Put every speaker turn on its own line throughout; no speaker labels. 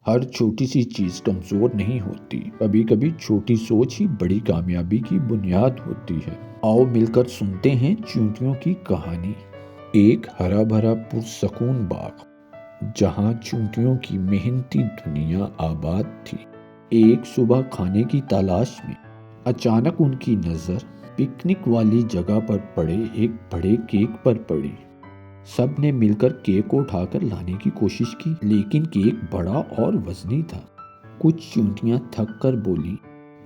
ہر چھوٹی سی چیز کمزور نہیں ہوتی، کبھی کبھی چھوٹی سوچ ہی بڑی کامیابی کی بنیاد ہوتی ہے۔ آؤ مل کر سنتے ہیں چیونٹیوں کی کہانی۔ ایک ہرا بھرا پرسکون باغ جہاں چیونٹیوں کی محنتی دنیا آباد تھی۔ ایک صبح کھانے کی تلاش میں اچانک ان کی نظر پکنک والی جگہ پر پڑے ایک بڑے کیک پر پڑی۔ سب نے مل کر کیک کو اٹھا کر لانے کی کوشش کی، لیکن کیک بڑا اور وزنی تھا۔ کچھ چیونٹیاں تھک کر بولی،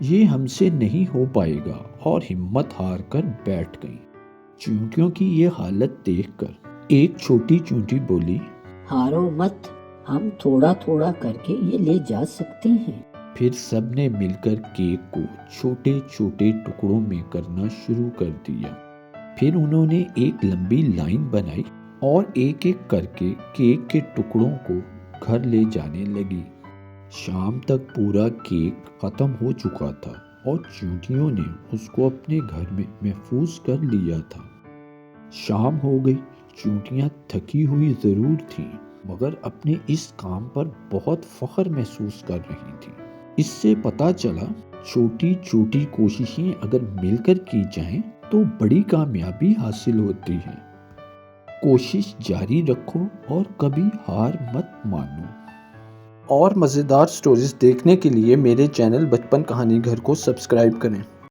یہ ہم سے نہیں ہو پائے گا، اور ہمت ہار کر بیٹھ گئیں۔ چیونٹیوں کی یہ حالت دیکھ کر ایک چھوٹی چیونٹی بولی،
ہارو مت، ہم تھوڑا تھوڑا کر کے یہ لے جا سکتے ہیں۔
پھر سب نے مل کر کیک کو چھوٹے چھوٹے ٹکڑوں میں کرنا شروع کر دیا۔ پھر انہوں نے ایک لمبی لائن بنائی اور ایک ایک کر کے کیک کے ٹکڑوں کو گھر لے جانے لگی۔ شام تک پورا کیک ختم ہو چکا تھا اور چیونٹیوں نے اس کو اپنے گھر میں محفوظ کر لیا تھا۔ شام ہو گئی، چیونٹیاں تھکی ہوئی ضرور تھیں، مگر اپنے اس کام پر بہت فخر محسوس کر رہی تھیں۔ اس سے پتہ چلا چھوٹی چھوٹی کوششیں اگر مل کر کی جائیں تو بڑی کامیابی حاصل ہوتی ہے۔ کوشش جاری رکھو اور کبھی ہار مت مانو۔ اور مزیدار سٹوریز دیکھنے کے لیے میرے چینل بچپن کہانی گھر کو سبسکرائب کریں۔